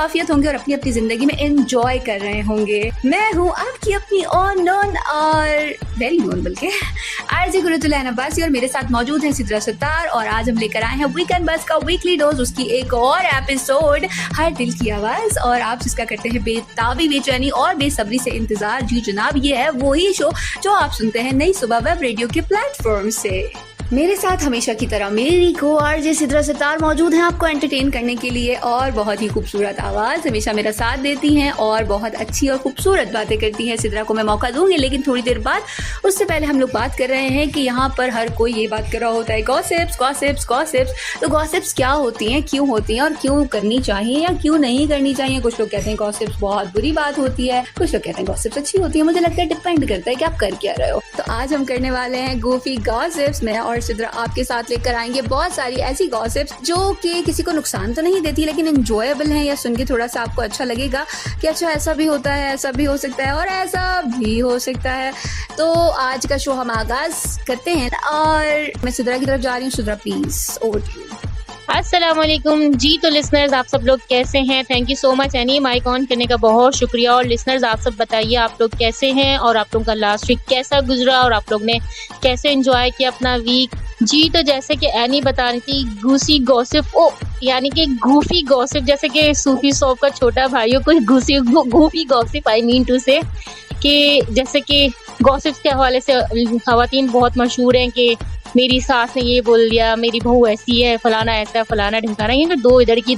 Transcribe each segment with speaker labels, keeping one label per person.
Speaker 1: आफियत होंगे और अपनी अपनी जिंदगी में एंजॉय कर रहे होंगे। मैं हूँ आपकी अपनी ऑन नॉन और वेरी नोन बल्कि आरजे गुरुतुल्लाह अब्बासी और मेरे साथ मौजूद है सिद्रा सत्तार और आज हम लेकर आए हैं वीकेंड बस का वीकली डोज, उसकी एक और एपिसोड हर दिल की आवाज और आप जिसका करते हैं बेताबी बेचैनी और बेसब्री से इंतजार। जी जनाब, ये है वही शो जो आप सुनते हैं नई सुबह वेब रेडियो के प्लेटफॉर्म से। मेरे साथ हमेशा की तरह मेरी को आरजे सिद्रा सत्तार मौजूद हैं आपको एंटरटेन करने के लिए और बहुत ही खूबसूरत आवाज़ हमेशा मेरा साथ देती हैं और बहुत अच्छी और खूबसूरत बातें करती हैं। सिद्रा को मैं मौका दूंगी लेकिन थोड़ी देर बाद। उससे पहले हम लोग बात कर रहे हैं कि यहाँ पर हर कोई ये बात कर रहा होता है गॉसिप्स गॉसिप्स गॉसिप्स। तो गॉसिप्स क्या होती हैं, क्यों होती हैं और क्यों करनी चाहिए या क्यों नहीं करनी चाहिए। कुछ लोग कहते हैं गॉसिप्स बहुत बुरी बात होती है, कुछ लोग कहते हैं गॉसिप्स अच्छी होती है। मुझे लगता है डिपेंड करता है कि आप कर क्या रहे हो। तो आज हम करने वाले हैं गूफी गॉसिप्स में और सिद्रा आपके साथ लेकर आएंगे बहुत सारी ऐसी गॉसिप्स जो कि किसी को नुकसान तो नहीं देती लेकिन एंजॉयबल हैं या सुन के थोड़ा सा आपको अच्छा लगेगा कि अच्छा ऐसा भी होता है, ऐसा भी हो सकता है और ऐसा भी हो सकता है। तो आज का शो हम आगाज करते हैं और मैं सिद्रा की तरफ जा रही हूँ। Sidra please over to you.
Speaker 2: अस्सलामुअलैकुम जी। तो लिसनर्स आप सब लोग कैसे हैं? Thank you so much Annie mic on करने का बहुत शुक्रिया। और लिसनर्स आप सब बताइए आप लोग कैसे हैं और आप लोगों का लास्ट वीक कैसा गुजरा और आप लोग ने कैसे एंजॉय किया अपना वीक। जी तो जैसे कि एनी बता रही थी गूसी गॉसिप यानी कि गूफी गॉसिप, जैसे कि सूफी सॉप का छोटा भाई हो, कोई goofy gossip I mean to say कि जैसे कि गॉसिप्स के हवाले से खवातीन बहुत मशहूर हैं कि मेरी सास ने ये बोल दिया, मेरी बहू ऐसी है, फलाना ऐसा है, फलाना ढिमकाना, ये तो दो इधर की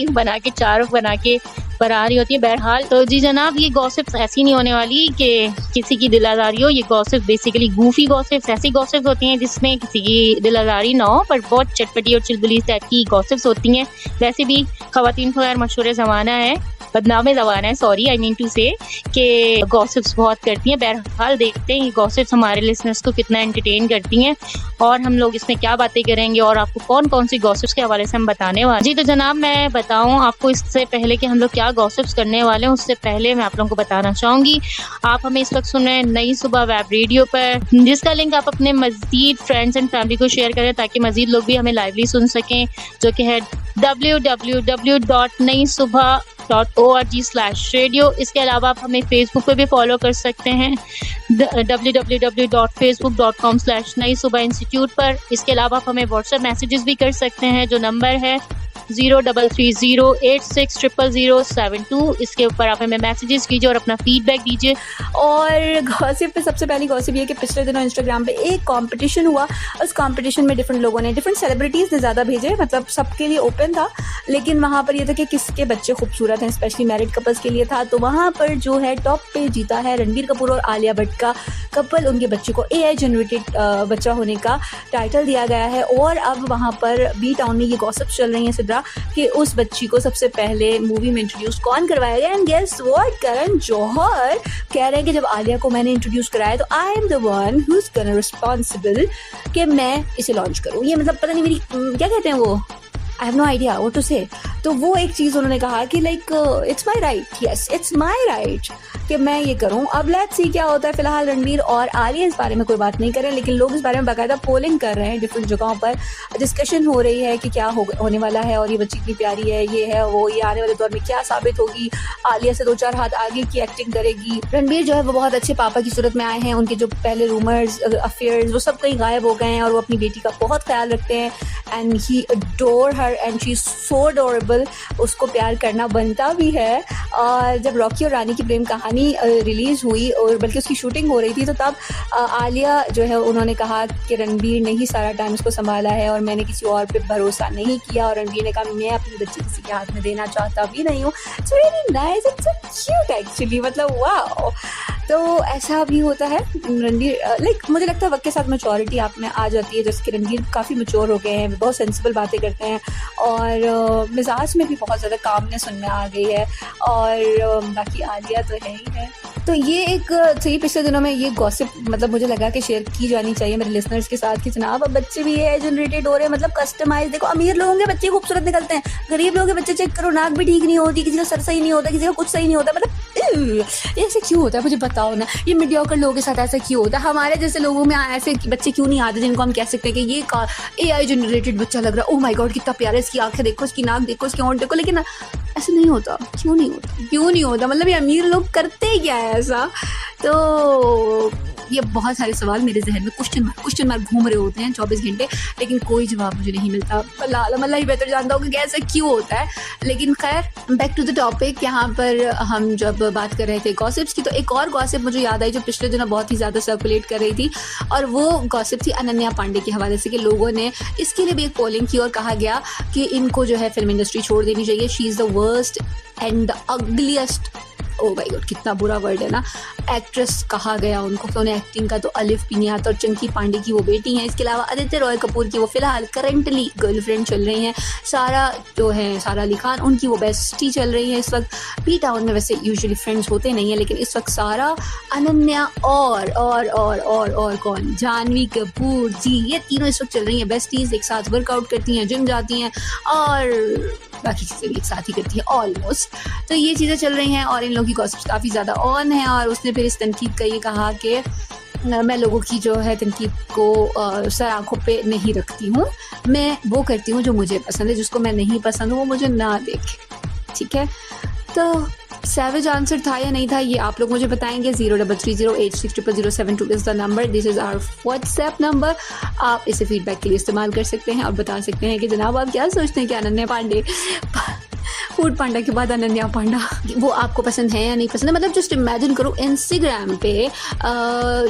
Speaker 2: बना के चार बना के बना रही होती है। बहरहाल तो जी जनाब, ये गॉसिप्स ऐसी नहीं होने वाली कि किसी की दिल आज़ारी हो। ये गॉसिप्स बेसिकली गूफी गॉसिप्स ऐसी गॉसिप्स होती हैं जिसमें किसी की दिल आज़ारी ना हो पर बहुत चटपटी और चुलबुली टाइप की गॉसिप्स होती हैं। वैसे भी खवातीन को यार मशहूर ज़माना है, बदनाम ज़माना है, sorry I mean to say कि गॉसिप्स बहुत करती हैं। बहरहाल देखते हैं ये गॉसिप्स हमारे लिसनर्स को कितना एंटरटेन करती हैं और हम लोग इसमें क्या बातें करेंगे और आपको कौन कौन सी गॉसिप्स के हवाले से हम बताने वाले। जी तो जनाब, मैं बताऊं आपको इससे पहले कि हम लोग क्या गॉसिप्स करने वाले हैं उससे पहले मैं आप लोगों को बताना चाहूँगी आप हमें इस वक्त सुन रहे हैं नई सुबह वेब रेडियो पर, जिसका लिंक आप अपने मज़ीद फ्रेंड्स एंड फैमिली को शेयर करें ताकि मज़ीद लोग भी हमें लाइवली सुन सकें, जो कि है www.naisuba.org/radio। इसके अलावा आप हमें फेसबुक पे भी फॉलो कर सकते हैं www.facebook.com/naisuba इंस्टीट्यूट पर। इसके अलावा आप हमें व्हाट्सएप मैसेजेस भी कर सकते हैं जो नंबर है 0330860072। इसके ऊपर आप हमें मैसेजेस कीजिए और अपना फीडबैक दीजिए।
Speaker 1: और गॉसिप पे सबसे पहली गॉसिप ये कि पिछले दिनों इंस्टाग्राम पे एक कंपटीशन हुआ। उस कंपटीशन में डिफरेंट लोगों ने, डिफरेंट सेलिब्रिटीज़ ने ज़्यादा भेजे, मतलब सबके लिए ओपन था लेकिन वहाँ पर ये था कि किसके बच्चे खूबसूरत हैं, स्पेशली मैरिड कपल्स के लिए था। तो वहाँ पर जो है टॉप पे जीता है रणबीर कपूर और आलिया भट्ट का कपल। उनके बच्चे को AI जनरेटेड बच्चा होने का टाइटल दिया गया है और अब वहाँ पर बी टाउन में ये गॉसिप चल रही है सिद्रा कि उस बच्ची को सबसे पहले मूवी में इंट्रोड्यूस कौन करवाया गया। And guess what, Karan Johar कह रहे हैं कि जब आलिया को मैंने इंट्रोड्यूस कराया तो I am the one who is gonna responsible कि मैं इसे लॉन्च करूँ। ये मतलब पता नहीं मेरी क्या कहते हैं वो, I have no idea what to say. तो वो एक चीज़ उन्होंने कहा कि like it's my right, yes it's my right कि मैं ये करूं। अब लेट्स सी क्या होता है। फिलहाल रणबीर और आलिया इस बारे में कोई बात नहीं कर रहे हैं लेकिन लोग इस बारे में बाकायदा पोलिंग कर रहे हैं। डिफरेंट जगहों पर डिस्कशन हो रही है कि क्या होने वाला है और ये बच्ची इतनी प्यारी है, ये है वो, ये आने वाले दौर में क्या साबित होगी। आलिया से 2-4 हाथ आगे की एक्टिंग करेगी। रणबीर जो है वो बहुत अच्छे पापा की सूरत में आए हैं। उनके जो पहले रूमर्स अफेयर्स वो सब कहीं गायब हो गए हैं और वो अपनी बेटी का बहुत ख्याल रखते हैं and he adore her and she is so adorable. उसको प्यार करना बनता भी है। और जब रॉकी और रानी की प्रेम कहानी रिलीज हुई और बल्कि उसकी शूटिंग हो रही थी तो तब आलिया जो है उन्होंने कहा कि रणबीर ने ही सारा टाइम इसको संभाला है और मैंने किसी और पे भरोसा नहीं किया। और रणबीर ने कहा मैं अपनी बच्ची किसी के हाथ में देना चाहता भी नहीं हूँ। It's very nice, it's so cute actually, मतलब वाओ। तो ऐसा भी होता है। रणबीर लाइक मुझे लगता है वक्त के साथ मैच्योरिटी आप में आ जाती है, जैसे कि रणबीर काफ़ी मैच्योर हो गए हैं, बहुत सेंसिबल बातें करते हैं और मिजाज में भी बहुत ज़्यादा कामनेस उनमें आ गई है। और बाकी आलिया तो है ही है। तो ये एक सही पिछले दिनों में ये गॉसिप मतलब मुझे लगा कि शेयर की जानी चाहिए मेरे लिसनर्स के साथ कि जनाब अब बच्चे भी AI जनरेटेड हो रहे हैं, मतलब कस्टमाइज। देखो अमीर लोगों के बच्चे खूबसूरत निकलते हैं, गरीब लोगों के बच्चे चेक करो नाक भी ठीक नहीं होती, किसी का सर सही नहीं होता, किसी का कुछ सही नहीं होता। मतलब ये ऐसे क्यों होता है मुझे बताओ ना। ये मीडियोकर लोगों के साथ ऐसा क्यों होता है? हमारे जैसे लोगों में ऐसे बच्चे क्यों नहीं आते जिनको हम कह सकते हैं कि ये AI जनरेटेड बच्चा लग रहा है, ओह माय गॉड कितना प्यारा, इसकी आंखें देखो, इसकी नाक देखो, इसकी होंठ देखो। लेकिन ऐसा नहीं होता, क्यों नहीं होता, क्यों नहीं होता, मतलब ये अमीर लोग करते क्या है ऐसा। तो ये बहुत सारे सवाल मेरे जहन में क्वेश्चन मार्क घूम रहे होते हैं 24 घंटे, लेकिन कोई जवाब मुझे नहीं मिलता। अल्लाह ही बेहतर जानता होगा कि ऐसा क्यों होता है। लेकिन खैर, बैक टू द टॉपिक। यहाँ पर हम जब बात कर रहे थे गॉसिप्स की, तो एक और गॉसिप मुझे याद आई जो पिछले दिनों बहुत ही ज़्यादा सर्कुलेट कर रही थी, और वो गॉसिप थी अनन्या पांडे के हवाले से कि लोगों ने इसके लिए भी एक पोलिंग की और कहा गया कि इनको जो है फिल्म इंडस्ट्री छोड़ देनी चाहिए। She is the worst and the ugliest, oh my God कितना बुरा वर्ड है ना, एक्ट्रेस कहा गया उनको। तो उन्हें एक्टिंग का तो अलिफ भी नहीं आता। और चंकी पांडे की वो बेटी हैं, इसके अलावा आदित्य रॉय कपूर की वो फिलहाल करंटली गर्लफ्रेंड चल रही हैं। सारा जो है सारा अली खान, उनकी वो बेस्टी चल रही है इस वक्त। पी टाउन में वैसे यूजुअली फ्रेंड्स होते नहीं हैं, लेकिन इस वक्त सारा, अनन्या और कौन, जानवी कपूर जी, ये तीनों इस वक्त चल रही हैं बेस्टीज। एक साथ वर्कआउट करती हैं, जिम जाती हैं और बाकी चीज़ें भी एक साथ ही करती है ऑलमोस्ट। तो ये चीज़ें चल रही हैं और इन लोगों की गॉसिप्स काफ़ी ज़्यादा ऑन है। और उसने फिर इस तनकीद का ये कहा कि मैं लोगों की जो है तनकीद को सर आँखों पे नहीं रखती हूँ, मैं वो करती हूँ जो मुझे पसंद है, जिसको मैं नहीं पसंद हूँ वो मुझे ना देखे। ठीक है, तो सैवेज आंसर था या नहीं था ये आप लोग मुझे बताएंगे। 033086000722 is the number, this is our WhatsApp number. आप इसे फीडबैक के लिए इस्तेमाल कर सकते हैं और बता सकते हैं कि जनाब आप क्या सोचते हैं कि अनन्या पांडे, फूड पांडा के बाद अनन्या पांडा, वो आपको पसंद है या नहीं पसंद है। मतलब जस्ट इमेजिन करो, इंस्टाग्राम पे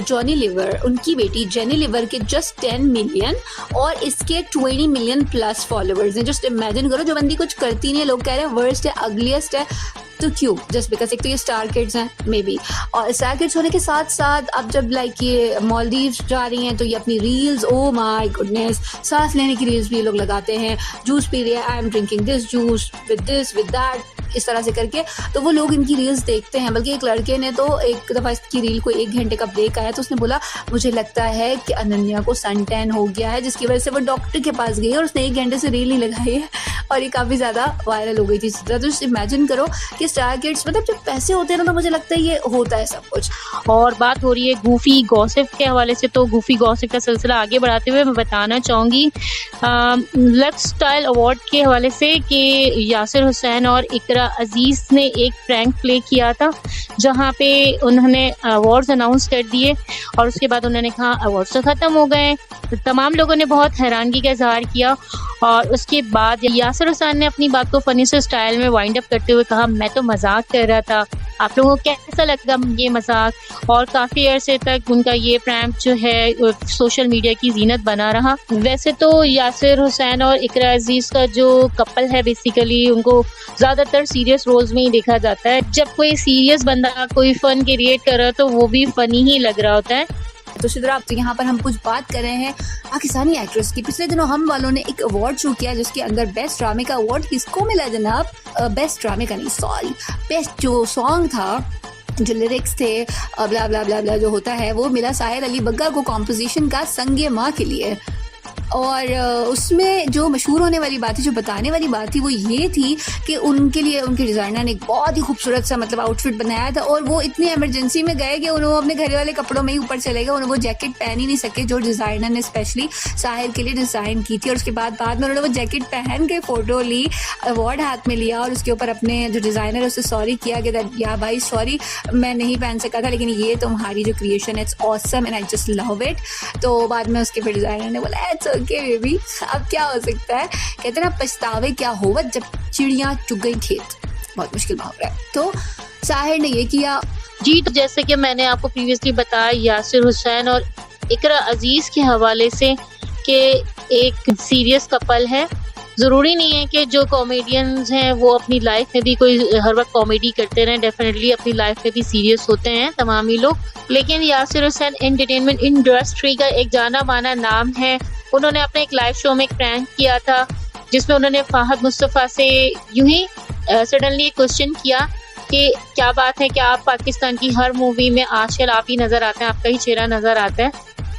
Speaker 1: जॉनी लीवर, उनकी बेटी जेनी लीवर के जस्ट 10 मिलियन और इसके 20 मिलियन प्लस फॉलोअर्स हैं। जस्ट इमेजिन करो, जो बंदी कुछ करती नहीं है, लोग कह रहे हैं वर्स्ट है, अगलीस्ट है, तो क्यों? जस्ट बिकॉज एक तो ये स्टार किड्स हैं मे बी, और स्टार किड्स होने के साथ साथ अब जब लाइक ये मालदीव्स जा रही हैं तो ये अपनी रील्स, ओ माय गुडनेस, सांस लेने की रील्स भी ये लोग लगाते हैं। जूस पी रहे हैं, I am drinking this juice with that, इस तरह से करके तो वो लोग इनकी रील्स देखते हैं। बल्कि एक लड़के ने तो एक दफ़ा इसकी रील को 1 घंटे का ब्रेक आया तो उसने बोला मुझे लगता है कि अनन्या को सन टैन हो गया है, जिसकी वजह से वो डॉक्टर के पास गई और उसने 1 घंटे से रील नहीं लगाई है और ये काफ़ी ज़्यादा वायरल हो गई थी। तो जस्ट इमेजिन करो कि स्टार किड्स, मतलब जब पैसे होते हैं ना तो मुझे लगता है ये होता है सब कुछ।
Speaker 2: और बात हो रही है गूफी गॉसिप के हवाले से, तो गूफी गॉसिप का सिलसिला आगे बढ़ाते हुए मैं बताना चाहूँगी लक्स स्टाइल अवार्ड के हवाले से कि यासिर हुसैन और इकरा अजीज़ ने एक प्रैंक प्ले किया था जहाँ पे उन्होंने अवार्ड्स अनाउंस कर दिए और उसके बाद उन्होंने कहा अवार्ड्स तो ख़त्म हो गए। तो तमाम लोगों ने बहुत हैरानगी का इजहार किया और उसके बाद यासिर हुसैन ने अपनी बात को फनी से स्टाइल में वाइंड अप करते हुए कहा मैं तो मजाक कर रहा था, आप लोगों को कैसा लगा ये मजाक। और काफ़ी अरसे तक उनका ये प्रैंक जो है सोशल मीडिया की जीनत बना रहा। वैसे तो यासिर हुसैन और इकरा अजीज़ का जो कपल है बेसिकली उनको ज़्यादातर सीरियस रोल्स में ही देखा जाता है। जब कोई सीरियस बंदा कोई फन क्रिएट कर रहा है तो वो भी फनी ही लग रहा होता है।
Speaker 1: तो शिद्रा, तो यहाँ पर हम कुछ बात कर रहे हैं पाकिस्तानी एक्ट्रेस की। पिछले दिनों हम वालों ने एक अवार्ड शो किया जिसके अंदर बेस्ट ड्रामे का अवार्ड किसको मिला जनाब? बेस्ट ड्रामे का नहीं, सॉरी, बेस्ट जो सॉन्ग था, जो लिरिक्स थे, ब्ला ब्ला ब्ला ब्ला जो होता है, वो मिला साहिर अली बग्गा को कॉम्पोजिशन का संगे माँ के लिए। और उसमें जो मशहूर होने वाली बात थी, जो बताने वाली बात थी, वो ये थी कि उनके लिए उनके डिज़ाइनर ने एक बहुत ही खूबसूरत सा मतलब आउटफिट बनाया था और वो इतनी इमरजेंसी में गए कि उन्होंने अपने घर वाले कपड़ों में ही ऊपर चले गए। उन्होंने वो जैकेट पहन ही नहीं सके जो डिज़ाइनर ने स्पेशली साहिर के लिए डिज़ाइन की थी। और उसके बाद में उन्होंने वो जैकेट पहन के फ़ोटो ली, अवार्ड हाथ में लिया और उसके ऊपर अपने जो डिज़ाइनर है उससे सॉरी किया कि या भाई सॉरी मैं नहीं पहन सका था, लेकिन ये तुम्हारी जो क्रिएशन है it's awesome and I just love it. तो बाद में उसके फिर डिज़ाइनर ने बोला इट्स ओके बेबी, अब क्या हो सकता है, कहते ना पछतावे क्या होगा जब चिड़ियाँ चुग गई खेत, बहुत मुश्किल मुहावरा है। तो साहिर ने ये किया
Speaker 2: जी। तो जैसे कि मैंने आपको प्रीवियसली बताया यासिर हुसैन और इकरा अजीज़ के हवाले से कि एक सीरियस कपल है। ज़रूरी नहीं है कि जो कॉमेडियंस हैं वो अपनी लाइफ में भी कोई हर वक्त कॉमेडी करते रहें, डेफिनेटली अपनी लाइफ में भी सीरियस होते हैं तमाम ही लोग। लेकिन यासिर हुसैन एंटरटेनमेंट इंडस्ट्री का एक जाना माना नाम है। उन्होंने अपने एक लाइव शो में एक प्रैंक किया था जिसमें उन्होंने फाहद मुस्तफ़ा से यूं ही सडनली क्वेश्चन किया कि क्या बात है कि आप पाकिस्तान की हर मूवी में आजकल आप ही नज़र आते हैं, आपका ही चेहरा नज़र आता है।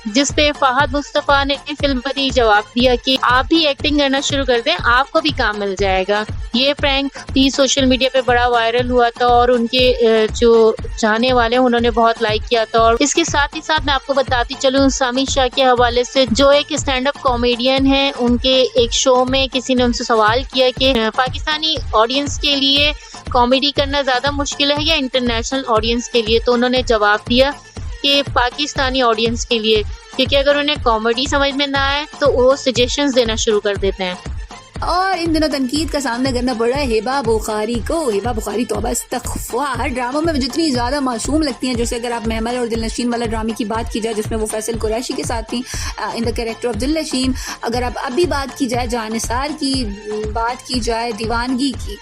Speaker 2: जिस पे फहद मुस्तफा ने फिल्म पर ही जवाब दिया कि आप भी एक्टिंग करना शुरू कर दें, आपको भी काम मिल जाएगा। ये प्रैंक भी सोशल मीडिया पे बड़ा वायरल हुआ था और उनके जो चाहने वाले हैं उन्होंने बहुत लाइक किया था। और इसके साथ ही साथ मैं आपको बताती चलूं सामी शाह के हवाले से, जो एक स्टैंड अप कॉमेडियन है, उनके एक शो में किसी ने उनसे सवाल किया कि पाकिस्तानी ऑडियंस के लिए कॉमेडी करना ज्यादा मुश्किल है या इंटरनेशनल ऑडियंस के लिए, तो उन्होंने जवाब दिया कि पाकिस्तानी ऑडियंस के लिए, क्योंकि अगर उन्हें कॉमेडी समझ में ना आए तो वो सजेशंस देना शुरू कर देते हैं।
Speaker 1: और इन दिनों तनकीद का सामना करना पड़ रहा है हिबा बुखारी को। हिबा बुखारी तौबा इस्तग़फ़ार, हर ड्रामों में जितनी ज़्यादा मासूम लगती हैं, जैसे अगर आप महमल और दिलनशीन वाला ड्रामे की बात की जाए जिसमें वो फैसल कुरैशी के साथ थी इन द कैरेक्टर ऑफ दिलनशीन, अगर आप अभी बात की जाए जानिसार की, बात की जाए दीवानगी की,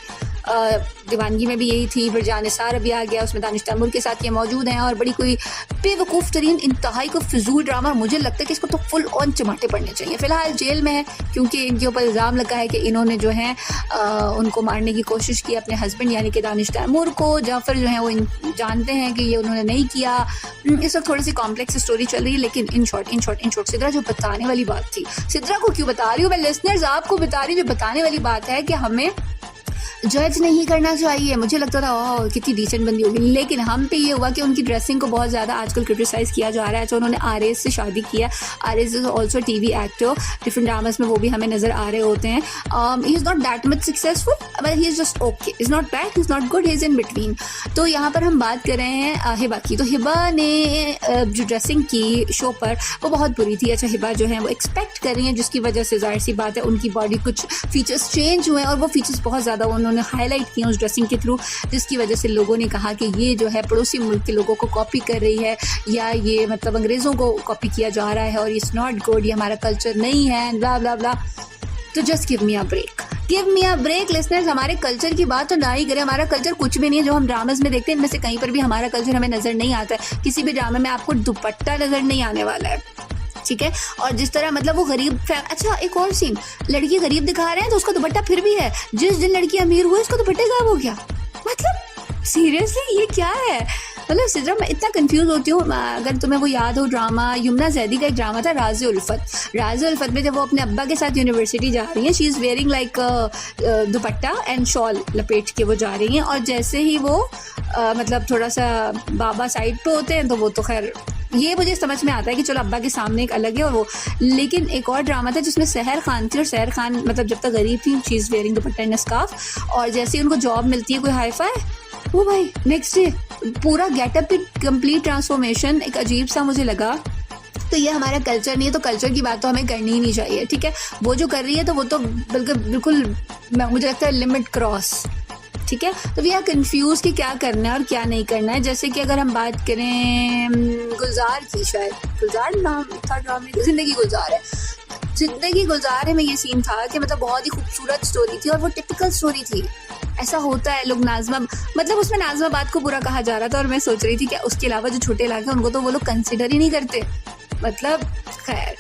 Speaker 1: दीवानगी में भी यही थी, फिर जानिसार अभी आ गया, उसमें दानिश तैमूर के साथ ये मौजूद हैं और बड़ी कोई बेवकूफ़ तरीन इंतहाई को फिजूल ड्रामा। मुझे लगता है कि इसको तो फुल ऑन चमाटे पड़ने चाहिए। फ़िलहाल जेल में है क्योंकि इनके ऊपर इल्ज़ाम लगा है कि इन्होंने जो है उनको मारने की कोशिश की, अपने हस्बैंड यानी कि दानिश तैमूर को। जाफ़र जो है वो जानते हैं कि ये उन्होंने नहीं किया। इस वक्त थोड़ी सी कॉम्प्लेक्स स्टोरी चल रही है, लेकिन इन शॉर्ट सिद्रा जो बताने वाली बात थी, सिद्रा को क्यों बता रही हूँ मैं, लिसनर्स आपको बता रही हूँ, जो बताने वाली बात है कि हमें जज नहीं करना चाहिए। मुझे लगता था ओह कितनी डिसेंट बंदी होगी, लेकिन हम पे ये हुआ कि उनकी ड्रेसिंग को बहुत ज़्यादा आजकल क्रिटिसाइज़ किया जा रहा है। तो उन्होंने आरएस से शादी किया। RS is also TV actor, different dramas में वो भी हमें नज़र आ रहे होते हैं। He is not that much successful, but he is just okay, is not bad, he is not good, he is in between. तो यहाँ पर हम बात कर रहे हैं हिबा की। तो हिबा ने जो ड्रेसिंग की शो पर वो बहुत बुरी थी। अच्छा, हिबा जो है वो एक्सपेक्ट कर रही हैं, जिसकी वजह से जाहिर सी बात है उनकी बॉडी कुछ फीचर्स चेंज हुए और वो फीचर्स बहुत ज़्यादा उन्होंने हाईलाइट किए उस ड्रेसिंग के थ्रू, जिसकी वजह से लोगों ने कहा कि ये जो है पड़ोसी मुल्क के लोगों को कॉपी कर रही है, या ये मतलब अंग्रेज़ों को कॉपी किया जा रहा है और इट्स नॉट गुड, ये हमारा कल्चर नहीं है, ब्ला ब्ला ब्ला। तो just give me a break, give me a break listeners. हमारे कल्चर की बात तो ना ही करें, हमारा कल्चर कुछ भी नहीं है जो हम ड्रामास में देखते हैं। इनमें से कहीं पर भी हमारा कल्चर हमें नज़र नहीं आता है। किसी भी ड्रामे में आपको दुपट्टा नज़र नहीं आने वाला है, ठीक है। और जिस तरह मतलब वो गरीब अच्छा एक और सीन, लड़की गरीब दिखा रहे हैं तो उसका दुपट्टा फिर भी है, जिस दिन लड़की अमीर हुई उसका दुपट्टा गायब हो गया। मतलब सीरियसली ये क्या है? मतलब सिद्रा मैं इतना कंफ्यूज होती हूँ। अगर तुम्हें वो याद हो ड्रामा, यमुना जैदी का एक ड्रामा था राज़ उल्फत। राज़ उल्फत में जब वो अपने अब्बा के साथ यूनिवर्सिटी जा रही हैं, she is wearing like dupatta and shawl लपेट के वो जा रही हैं, और जैसे ही वो मतलब थोड़ा सा बाबा साइड पे होते हैं तो वो तो खैर ये मुझे समझ में आता है कि चलो अब्बा के सामने एक अलग है और वो। लेकिन एक और ड्रामा था जिसमें सहर खान थी, और सहर खान मतलब जब तक गरीब थी, she is wearing dupatta and scarf, और जैसे ही उनको जॉब मिलती है कोई हाई फाई, वो भाई नेक्स्ट डे पूरा गेटअप की कंप्लीट ट्रांसफॉर्मेशन, एक अजीब सा मुझे लगा। तो ये हमारा कल्चर नहीं है, तो कल्चर की बात तो हमें करनी ही नहीं चाहिए, ठीक है। वो जो कर रही है तो वो तो बिल्कुल मुझे लगता है लिमिट क्रॉस, ठीक है। तो वी आर कन्फ्यूज़ कि क्या करना है और क्या नहीं करना है। जैसे कि अगर हम बात करें गुलजार की, शायद गुलजार नाम था ड्रामे, ज़िंदगी गुलजार है, ज़िंदगी गुलजार है में ये सीन था कि मतलब बहुत ही खूबसूरत स्टोरी थी और वो टिपिकल स्टोरी थी। ऐसा होता है, लोग नाज़मा मतलब उसमें नाज़माबाद को बुरा कहा जा रहा था, और मैं सोच रही थी कि उसके अलावा जो छोटे इलाके उनको तो वो लोग कंसिडर ही नहीं करते। मतलब खैर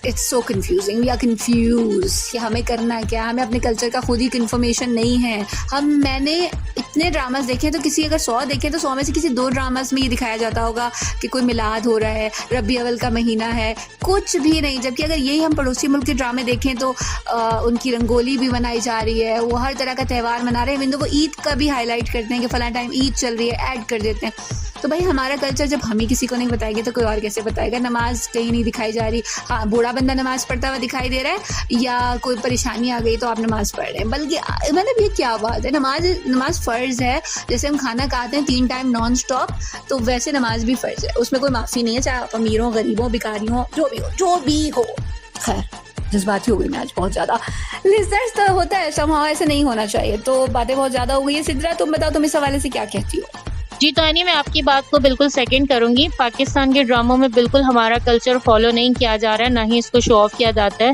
Speaker 1: it's so confusing, we are confuse कि हमें करना क्या। हमें अपने कल्चर का खुद ही इन्फॉर्मेशन नहीं है। मैंने इतने ड्रामास देखे हैं, तो किसी अगर 100 देखें तो 100 में से किसी 2 ड्रामास में ये दिखाया जाता होगा कि कोई मिलाद हो रहा है, रबी अव्वल का महीना है, कुछ भी नहीं। जबकि अगर यही हम पड़ोसी मुल्क के ड्रामे देखें तो उनकी रंगोली भी मनाई जा रही है, वो हर तरह का त्यौहार मना रहे हैं, वो ईद का भी हाईलाइट करते हैं कि फलां टाइम ईद चल रही है, ऐड कर देते हैं। तो भाई हमारा कल्चर जब हम ही किसी को नहीं बताएंगे तो कोई और कैसे बताएगा। नमाज कहीं नहीं दिखाई जा रही, हाँ बूढ़ा बंदा नमाज पढ़ता हुआ दिखाई दे रहा है, या कोई परेशानी आ गई तो आप नमाज पढ़ रहे हैं। बल्कि मतलब ये क्या बात है, नमाज फ़र्ज़ है। जैसे हम खाना खाते हैं 3 टाइम नॉन स्टॉप, तो वैसे नमाज भी फ़र्ज़ है, उसमें कोई माफ़ी नहीं है, चाहे आप अमीर हो, गरीब हो, भिखारी हो, जो भी हो। खैर जज्बाती हो गई मैं आज बहुत ज़्यादा। लिसनर्स तो होता है समहाउ, ऐसे नहीं होना चाहिए। तो बातें बहुत ज़्यादा हो गई है। सिद्रा तुम बताओ, तुम इस हवाले से क्या कहती हो?
Speaker 2: जी तो मैं आपकी बात को बिल्कुल सेकंड करूंगी। पाकिस्तान के ड्रामों में बिल्कुल हमारा कल्चर फॉलो नहीं किया जा रहा है, ना ही इसको शो ऑफ किया जाता है।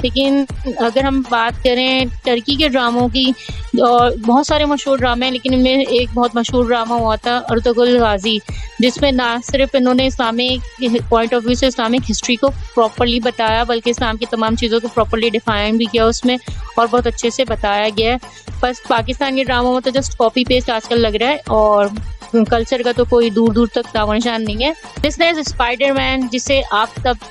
Speaker 2: लेकिन अगर हम बात करें टर्की के ड्रामों की, और बहुत सारे मशहूर ड्रामे हैं, लेकिन इनमें एक बहुत मशहूर ड्रामा हुआ था अर्तुगरुल गाजी, जिसमें ना सिर्फ इन्होंने इस्लामिक पॉइंट ऑफ व्यू से इस्लामिक हिस्ट्री को प्रॉपर्ली बताया, बल्कि इस्लाम की तमाम चीज़ों को प्रॉपर्ली डिफाइन भी किया उसमें, और बहुत अच्छे से बताया गया है। बस पाकिस्तान के ड्रामों में तो जस्ट कॉपी पेस्ट आजकल लग रहा है, और कल्चर का तो कोई दूर दूर तक दामन निशान नहीं है। लिसनर्स, स्पाइडरमैन जिसे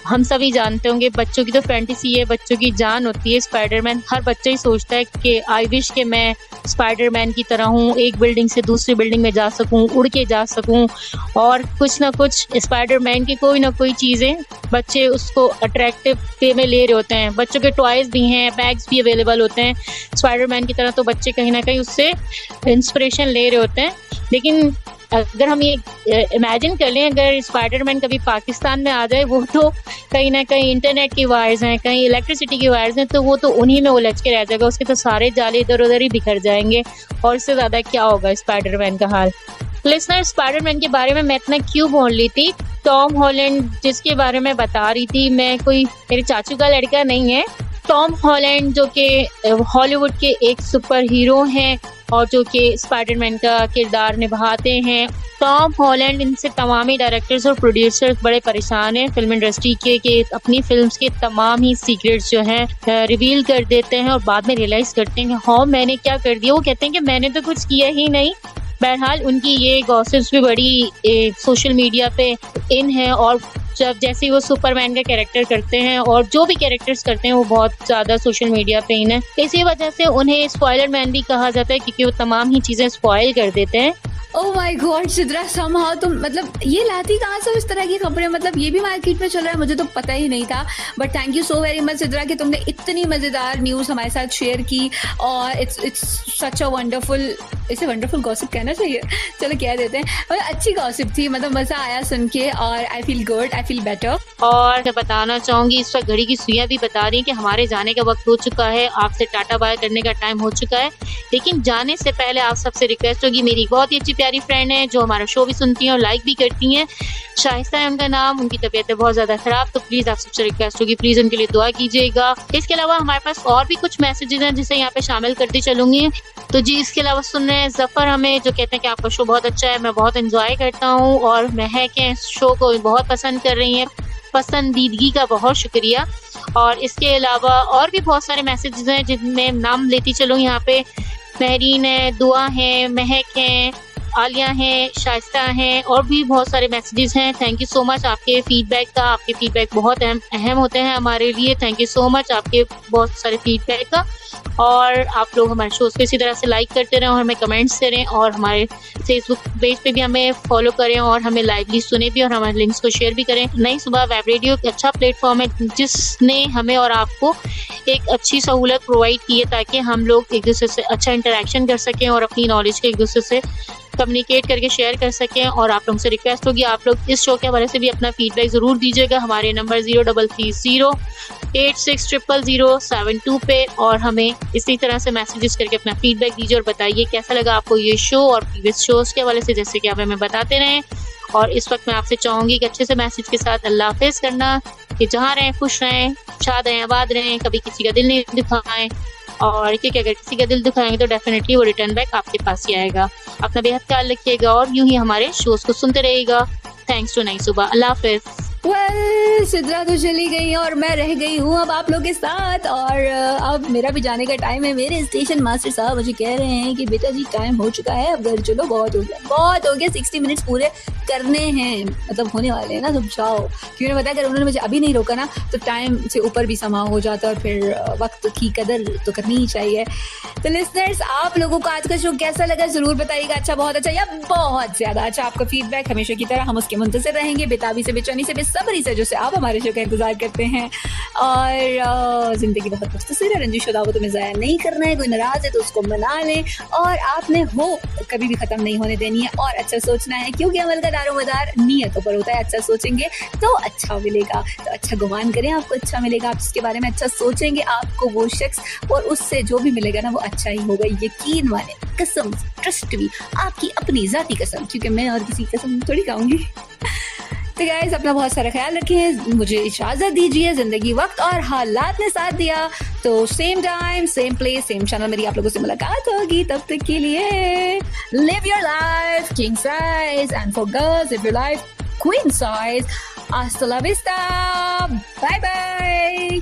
Speaker 2: हम सभी जानते होंगे, बच्चों की तो फैंटेसी है, बच्चों की जान होती है स्पाइडरमैन। हर बच्चा ही सोचता है कि आई विश कि मैं स्पाइडरमैन की तरह हूँ, एक बिल्डिंग से दूसरी बिल्डिंग में जा सकूँ, उड़ के जा सकूँ, और कुछ ना कुछ स्पाइडरमैन की कोई ना कोई चीज़ें बच्चे उसको अट्रैक्टिव वे में ले रहे होते हैं। बच्चों के टॉयज भी हैं, बैग्स भी अवेलेबल होते हैं स्पाइडरमैन की तरह, तो बच्चे कहीं ना कहीं उससे इंस्पिरेशन ले रहे होते हैं। लेकिन अगर हम ये इमेजिन कर लें, अगर स्पाइडरमैन कभी पाकिस्तान में आ जाए, वो तो कहीं ना कहीं इंटरनेट की वायर्स हैं, कहीं इलेक्ट्रिसिटी की वायर्स हैं, तो वो तो उन्हीं में उलझ के रह जाएगा, उसके तो सारे जाले इधर उधर ही बिखर जाएंगे। और इससे ज़्यादा क्या होगा स्पाइडरमैन का हाल। लिसनर, स्पाइडरमैन के बारे में मैं इतना क्यों बोल रही थी, टॉम हॉलैंड जिसके बारे में बता रही थी, मैं कोई मेरे चाचू का लड़का नहीं है। टॉम हॉलैंड जो कि हॉलीवुड के एक सुपर हीरो हैं और जो कि स्पाइडरमैन का किरदार निभाते हैं। टॉम हॉलैंड, इनसे तमाम ही डायरेक्टर्स और प्रोड्यूसर्स बड़े परेशान हैं फिल्म इंडस्ट्री के कि अपनी फिल्म्स के तमाम ही सीक्रेट्स जो हैं रिवील कर देते हैं और बाद में रियलाइज करते हैं कि हाँ मैंने क्या कर दिया। वो कहते हैं कि मैंने तो कुछ किया ही नहीं। बहरहाल उनकी ये गॉसिप्स भी बड़ी सोशल मीडिया पे इन है, और जब जैसे वो सुपरमैन का कैरेक्टर करते हैं और जो भी कैरेक्टर्स करते हैं वो बहुत ज़्यादा सोशल मीडिया पे इन है। इसी वजह से उन्हें स्पॉइलर मैन भी कहा जाता है क्योंकि वो तमाम ही चीज़ें स्पॉइल कर देते हैं।
Speaker 1: Oh my God Sidra, somehow तुम मतलब ये लाती कहाँ से इस तरह की खबरें, मतलब ये भी मार्केट में चल रहा है, मुझे तो पता ही नहीं था। But thank you so very much Sidra कि तुमने इतनी मज़ेदार न्यूज़ हमारे साथ शेयर की, और इट्स सच अ वंडरफुल, इसे वंडरफुल गॉसिप कहना चाहिए, चलो कह देते हैं। मतलब अच्छी गॉसिप थी, मतलब मज़ा आया सुन के, और I feel good, I feel better.
Speaker 2: और मैं बताना चाहूँगी, इस वक्त घड़ी की सुइयां भी बता रही हैं कि हमारे जाने का वक्त हो चुका है, आपसे टाटा बाय करने का टाइम हो चुका है। लेकिन जाने से पहले आप सबसे रिक्वेस्ट होगी, मेरी बहुत ही अच्छी प्यारी फ्रेंड है जो हमारा शो भी सुनती हैं और लाइक भी करती हैं, शाइस्ता है उनका नाम, उनकी तबीयत है बहुत ज़्यादा ख़राब, तो प्लीज़ आप सबसे रिक्वेस्ट होगी प्लीज़ उनके लिए दुआ कीजिएगा। इसके अलावा हमारे पास और भी कुछ मैसेजेस हैं जिसे यहाँ पे शामिल करती चलूँगी। तो जी, इसके अलावा सुन रहे हैं जफ़र हमें, जो कहते हैं कि आपका शो बहुत अच्छा है, मैं बहुत एंजॉय करता हूँ, और महक है शो को बहुत पसंद कर रही हैं, पसंदीदगी का बहुत शुक्रिया। और इसके अलावा और भी बहुत सारे मैसेजेस हैं जिनमें नाम लेती चलूँ यहाँ पे। महरीन है, दुआ है, महक है, आलिया हैं, शाइस्ता हैं, और भी बहुत सारे मैसेजेस हैं। थैंक यू सो मच आपके फीडबैक का, आपके फीडबैक बहुत अहम होते हैं हमारे लिए। थैंक यू सो मच आपके बहुत सारे फीडबैक का, और आप लोग हमारे शोज़ को इसी तरह से लाइक करते रहें और हमें कमेंट्स करें, और हमारे फेसबुक पेज पे भी हमें फॉलो करें, और हमें लाइवली सुने भी, और हमारे लिंक्स को शेयर भी करें। नई सुबह वेब रेडियो एक अच्छा प्लेटफॉर्म है जिसने हमें और आपको एक अच्छी सहूलत प्रोवाइड की है ताकि हम लोग एक दूसरे से अच्छा इंटरेक्शन कर सकें और अपनी नॉलेज को एक दूसरे से कम्युनिकेट करके शेयर कर सकें। और आप लोगों से रिक्वेस्ट होगी, आप लोग इस शो के हवाले से भी अपना फीडबैक ज़रूर दीजिएगा हमारे नंबर 0330860007 पे, और हमें इसी तरह से मैसेजेस करके अपना फीडबैक दीजिए और बताइए कैसा लगा आपको ये शो और प्रीवियस शोज़ के हवाले से, जैसे कि आप हमें बताते रहें। और इस वक्त मैं आपसे चाहूँगी कि अच्छे से मैसेज के साथ अल्लाह हाफ़िज़ करना, कि जहाँ रहें खुश रहें, शाद रहें, आबाद रहें, कभी किसी का दिल नहीं दुखाएं, और क्योंकि अगर किसी का दिल दुखाएंगे तो डेफिनेटली वो रिटर्न बैक आपके पास ही आएगा। अपना बेहद ख्याल रखिएगा और यूं ही हमारे शोज़ को सुनते रहिएगा। थैंक्स टू नई सुबह, अल्लाह हाफ़िज़।
Speaker 1: वेल सिद्रा तो चली गई और मैं रह गई हूँ अब आप लोग के साथ, और अब मेरा भी जाने का टाइम है। मेरे स्टेशन मास्टर साहब मुझे कह रहे हैं कि बेटा जी टाइम हो चुका है, अब घर चलो, बहुत हो गया 60 मिनट्स पूरे करने हैं, मतलब होने वाले हैं ना, तुम जाओ। क्यों ने बताया, अगर उन्होंने मुझे अभी नहीं रोका ना तो टाइम से ऊपर भी समा हो जाता, और फिर वक्त की कदर तो करनी ही चाहिए। तो लिसनर्स, आप लोगों को आज का शो कैसा लगा ज़रूर बताइएगा, अच्छा, बहुत अच्छा या बहुत ज़्यादा अच्छा। आपका फीडबैक हमेशा की तरह हम उसके मुंतज़िर रहेंगे, बेताबी से, बेचैनी से, बेसब्री से, जैसे आप हमारे शो का इंतजार करते हैं। और ज़िंदगी बहुत मुख्तसर है, रंजिश दावत में ज़ाया नहीं करना है, कोई नाराज़ है तो उसको मना लें, और आपने होप कभी भी ख़त्म नहीं होने देनी है, और अच्छा सोचना है, क्योंकि अमल का दारोमदार नीयतों पर होता है। अच्छा सोचेंगे तो अच्छा मिलेगा, तो अच्छा गुमान करें, आपको अच्छा मिलेगा। आप जिसके बारे में अच्छा सोचेंगे, आपको वो शख्स और उससे जो भी मिलेगा ना वो अच्छा ही होगा, यकीन माने, कसम, ट्रस्ट भी, आपकी अपनी ज़ाती कसम, क्योंकि मैं और किसी कसम थोड़ी खाऊंगी। तो गाइस, अपना बहुत सारा ख्याल रखें, मुझे इजाज़त दीजिए, ज़िंदगी वक्त और हालात ने साथ दिया तो same time same place same channel मेरी आप लोगों से मुलाकात होगी। तब तक के लिए live your life king size, and for girls live your life queen size. Hasta la vista, bye bye.